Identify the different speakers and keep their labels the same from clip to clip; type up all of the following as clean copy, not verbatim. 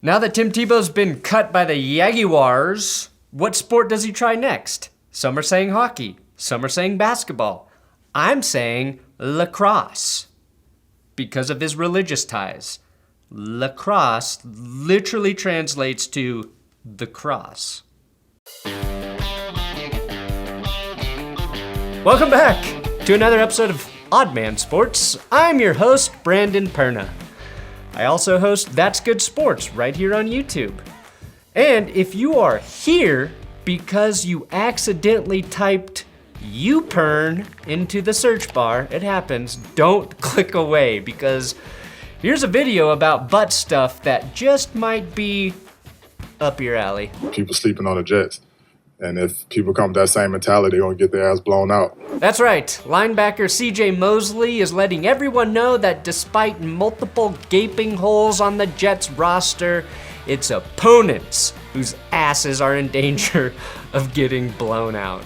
Speaker 1: Now that Tim Tebow's been cut by the Jaguars, what sport does he try next? Some are saying hockey, some are saying basketball. I'm saying lacrosse because of his religious ties. Lacrosse literally translates to the cross. Welcome back to another episode of Odd Man Sports. I'm your host, Brandon Perna. I also host That's Good Sports right here on YouTube. And if you are here because you accidentally typed YouPern into the search bar, it happens, don't click away because here's a video about butt stuff that just might be up your alley.
Speaker 2: People sleeping on the Jets. And if people come with that same mentality, they're gonna get their ass blown out.
Speaker 1: That's right. Linebacker CJ Mosley is letting everyone know that despite multiple gaping holes on the Jets roster, it's opponents whose asses are in danger of getting blown out.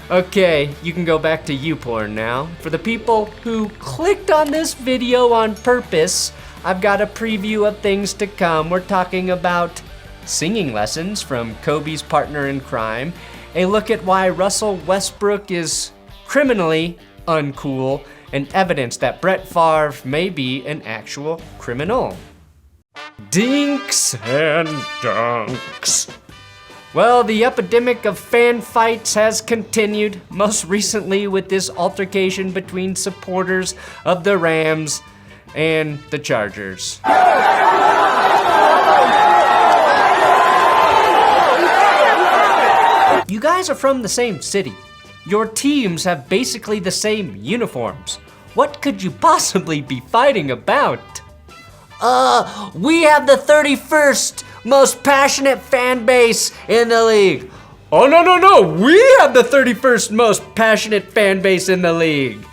Speaker 1: Okay, you can go back to YouPorn now. For the people who clicked on this video on purpose, I've got a preview of things to come. We're talking about singing lessons from Kobe's partner in crime, a look at why Russell Westbrook is criminally uncool, and evidence that Brett Favre may be an actual criminal. Dinks and Dunks. Well, the epidemic of fan fights has continued, most recently with this altercation between supporters of the Rams and the Chargers. You guys are from the same city. Your teams have basically the same uniforms. What could you possibly be fighting about? We have the 31st most passionate fan base in the league. Oh, no, we have the 31st most passionate fan base in the league.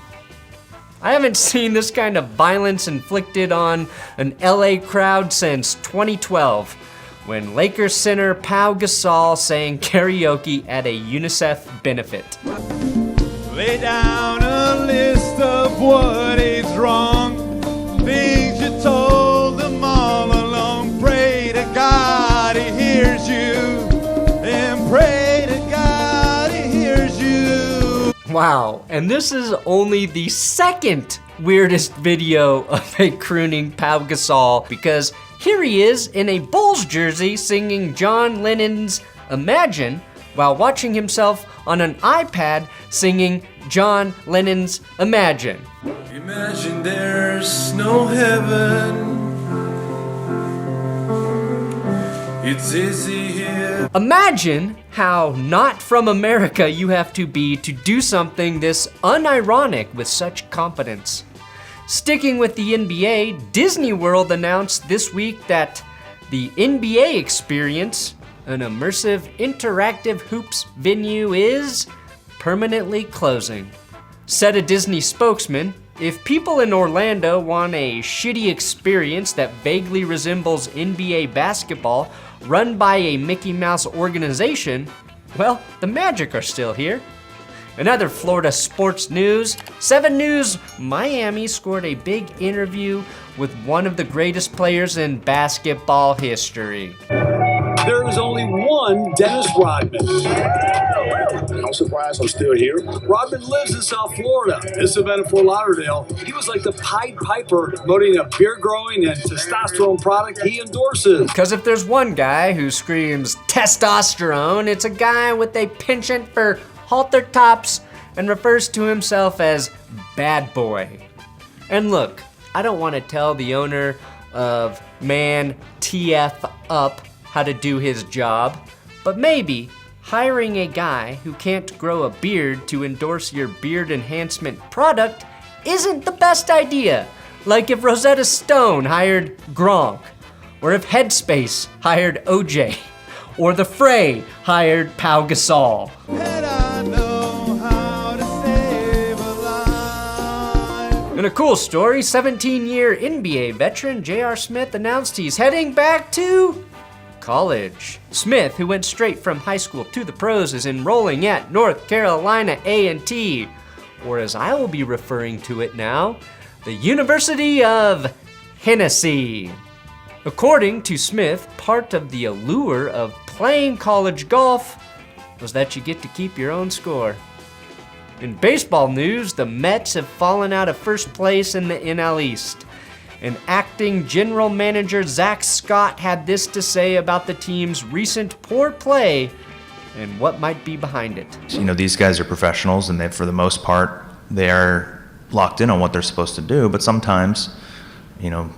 Speaker 1: I haven't seen this kind of violence inflicted on an LA crowd since 2012. When Lakers center Pau Gasol sang karaoke at a UNICEF benefit.
Speaker 3: Lay down a list of what is wrong, things you told them all along. Pray to God he hears you, and pray to God he hears you.
Speaker 1: Wow, and this is only the second weirdest video of a crooning Pau Gasol, because here he is in a Bulls jersey singing John Lennon's Imagine while watching himself on an iPad singing John Lennon's Imagine.
Speaker 3: Imagine there's no heaven, it's easy here.
Speaker 1: Imagine how not from America you have to be to do something this unironic with such confidence. Sticking with the NBA, Disney World announced this week that the NBA experience, an immersive interactive hoops venue, is permanently closing. Said a Disney spokesman, if people in Orlando want a shitty experience that vaguely resembles NBA basketball run by a Mickey Mouse organization, well, the Magic are still here. In other Florida sports news, 7 News Miami scored a big interview with one of the greatest players in basketball history.
Speaker 4: There is only one Dennis Rodman.
Speaker 2: I'm surprised I'm still here.
Speaker 4: Rodman lives in South Florida. This event in Fort Lauderdale, he was like the Pied Piper promoting a beer growing and testosterone product he endorses.
Speaker 1: Because if there's one guy who screams testosterone, it's a guy with a penchant for halter tops and refers to himself as Bad Boy. And look, I don't want to tell the owner of Man TF Up how to do his job, but maybe hiring a guy who can't grow a beard to endorse your beard enhancement product isn't the best idea. Like if Rosetta Stone hired Gronk, or if Headspace hired OJ, or The Fray hired Pau Gasol.
Speaker 3: And I know how to save a life.
Speaker 1: In a cool story, 17-year NBA veteran J.R. Smith announced he's heading back to college. Smith, who went straight from high school to the pros, is enrolling at North Carolina A&T, or as I will be referring to it now, the University of Hennessy. According to Smith, part of the allure of playing college golf was that you get to keep your own score. In baseball news, the Mets have fallen out of first place in the NL East. And acting general manager Zach Scott had this to say about the team's recent poor play and what might be behind it.
Speaker 5: You know, these guys are professionals, and for the most part, they are locked in on what they're supposed to do. But sometimes, you know,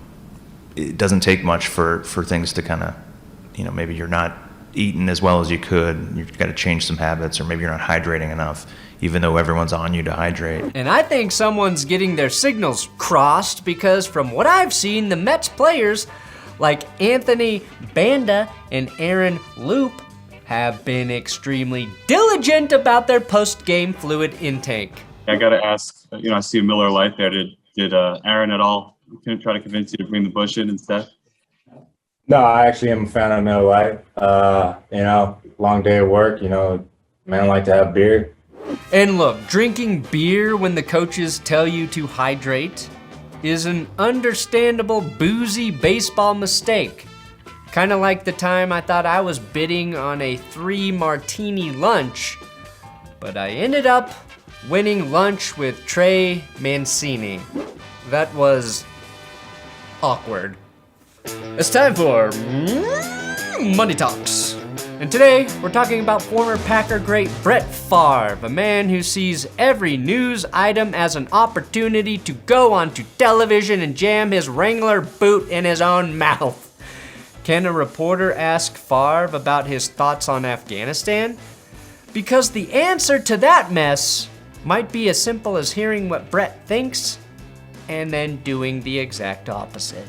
Speaker 5: it doesn't take much for things to kind of, you know, maybe you're not eating as well as you could. You've got to change some habits, or maybe you're not hydrating enough, even though everyone's on you to hydrate.
Speaker 1: And I think someone's getting their signals crossed, because from what I've seen, the Mets players like Anthony Banda and Aaron Loop have been extremely diligent about their post-game fluid intake.
Speaker 6: I gotta ask, you know, I see a Miller Lite there. Did Aaron at all try to convince you to bring the Busch in instead?
Speaker 7: No, I actually am a fan of Miller Lite. You know, long day of work, you know, man, I like to have beer.
Speaker 1: And look, drinking beer when the coaches tell you to hydrate is an understandable boozy baseball mistake. Kind of like the time I thought I was bidding on a 3-martini lunch, but I ended up winning lunch with Trey Mancini. That was awkward. It's time for Money Talks. And today, we're talking about former Packer great Brett Favre, a man who sees every news item as an opportunity to go onto television and jam his Wrangler boot in his own mouth. Can a reporter ask Favre about his thoughts on Afghanistan? Because the answer to that mess might be as simple as hearing what Brett thinks and then doing the exact opposite.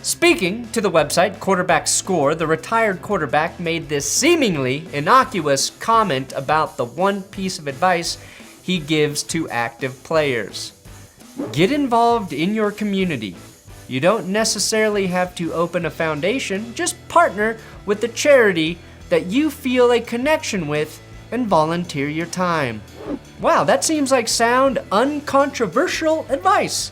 Speaker 1: Speaking to the website Quarterback Score, the retired quarterback made this seemingly innocuous comment about the one piece of advice he gives to active players. Get involved in your community. You don't necessarily have to open a foundation, just partner with the charity that you feel a connection with and volunteer your time. Wow, that seems like sound, uncontroversial advice.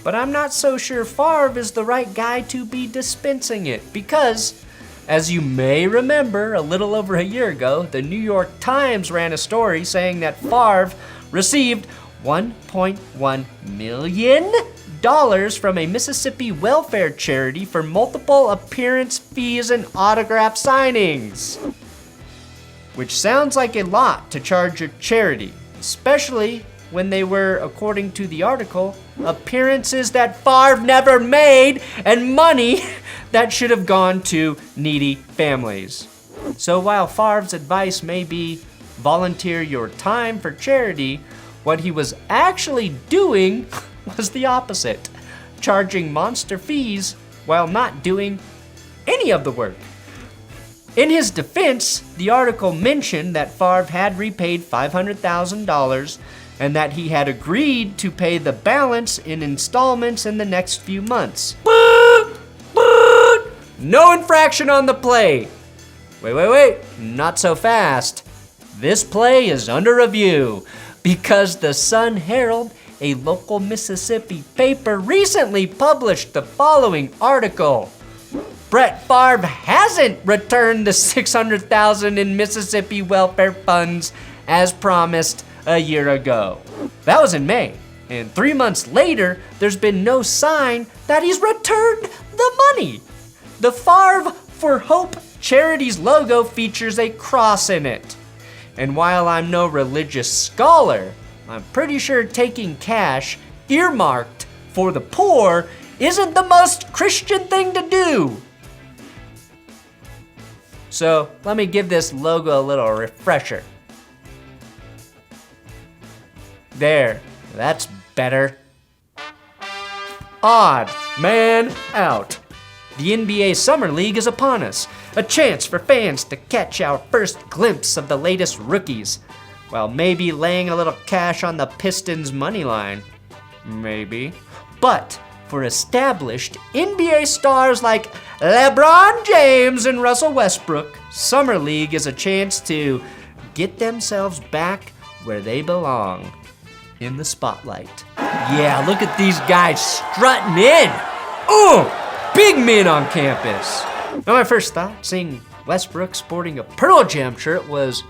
Speaker 1: But I'm not so sure Favre is the right guy to be dispensing it, because, as you may remember, a little over a year ago, the New York Times ran a story saying that Favre received $1.1 million from a Mississippi welfare charity for multiple appearance fees and autograph signings. Which sounds like a lot to charge a charity, especially when they were, according to the article, appearances that Favre never made and money that should have gone to needy families. So while Favre's advice may be volunteer your time for charity, what he was actually doing was the opposite, charging monster fees while not doing any of the work. In his defense, the article mentioned that Favre had repaid $500,000 and that he had agreed to pay the balance in installments in the next few months. No infraction on the play. Wait, not so fast. This play is under review because the Sun-Herald, a local Mississippi paper, recently published the following article. Brett Favre hasn't returned the $600,000 in Mississippi welfare funds as promised a year ago. That was in May, and 3 months later, there's been no sign that he's returned the money. The Favre for Hope charity's logo features a cross in it. And while I'm no religious scholar, I'm pretty sure taking cash earmarked for the poor isn't the most Christian thing to do. So let me give this logo a little refresher. There, that's better. Odd man out. The NBA Summer League is upon us, a chance for fans to catch our first glimpse of the latest rookies, while maybe laying a little cash on the Pistons' money line. Maybe. But for established NBA stars like LeBron James and Russell Westbrook, Summer League is a chance to get themselves back where they belong, in the spotlight. Yeah, look at these guys strutting in. Ooh, big men on campus. Now, my first thought seeing Westbrook sporting a Pearl Jam shirt was,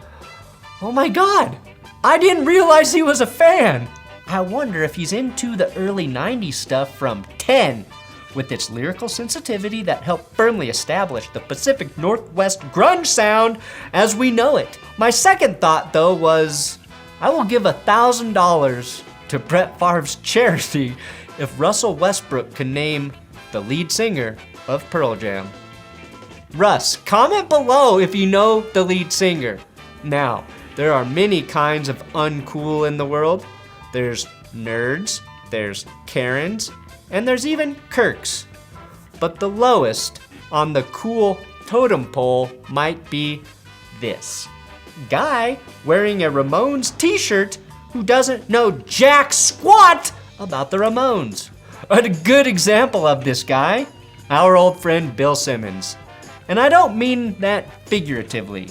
Speaker 1: oh my God, I didn't realize he was a fan. I wonder if he's into the early 90s stuff from 10, with its lyrical sensitivity that helped firmly establish the Pacific Northwest grunge sound as we know it. My second thought, though, was I will give $1,000 to Brett Favre's charity if Russell Westbrook can name the lead singer of Pearl Jam. Russ, comment below if you know the lead singer. Now, there are many kinds of uncool in the world. There's nerds, there's Karens, and there's even Kirks. But the lowest on the cool totem pole might be this guy wearing a Ramones t-shirt who doesn't know jack squat about the Ramones. A good example of this guy, our old friend Bill Simmons. And I don't mean that figuratively.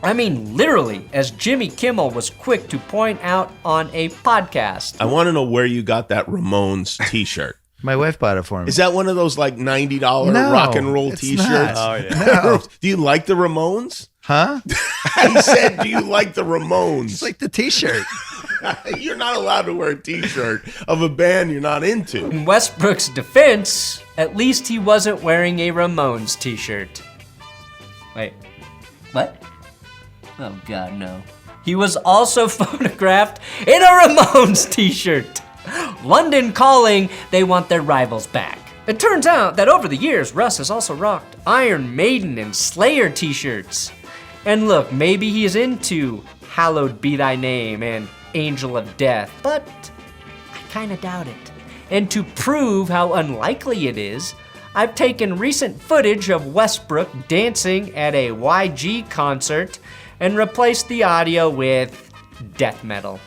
Speaker 1: I mean literally, as Jimmy Kimmel was quick to point out on a podcast.
Speaker 8: I want to know where you got that Ramones t-shirt.
Speaker 9: My wife bought it for me.
Speaker 8: Is that one of those like $90 rock and roll t-shirts?
Speaker 9: Not.
Speaker 8: Oh yeah. No. Do you like the Ramones?
Speaker 9: Huh?
Speaker 8: He said, do you like the Ramones?
Speaker 9: It's like the t-shirt.
Speaker 8: You're not allowed to wear a t-shirt of a band you're not into.
Speaker 1: In Westbrook's defense, at least he wasn't wearing a Ramones t-shirt. Wait, what? Oh God, no. He was also photographed in a Ramones t-shirt. London Calling, they want their rivals back. It turns out that over the years, Russ has also rocked Iron Maiden and Slayer t-shirts. And look, maybe he's into Hallowed Be Thy Name and Angel of Death, but I kinda doubt it. And to prove how unlikely it is, I've taken recent footage of Westbrook dancing at a YG concert and replaced the audio with death metal.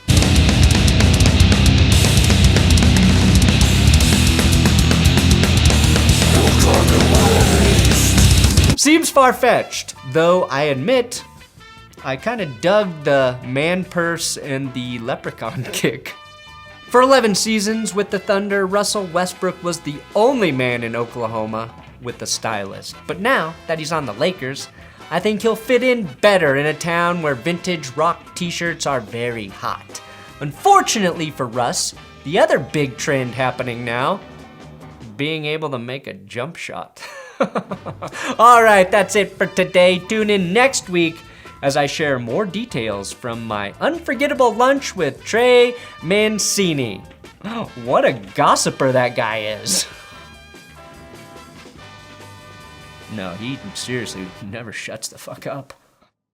Speaker 1: Seems far-fetched, though I admit I kinda dug the man purse and the leprechaun kick. For 11 seasons with the Thunder, Russell Westbrook was the only man in Oklahoma with a stylist. But now that he's on the Lakers, I think he'll fit in better in a town where vintage rock t-shirts are very hot. Unfortunately for Russ, the other big trend happening now, being able to make a jump shot. All right, that's it for today. Tune in next week as I share more details from my unforgettable lunch with Trey Mancini. Oh, what a gossiper that guy is. No, he seriously never shuts the fuck up.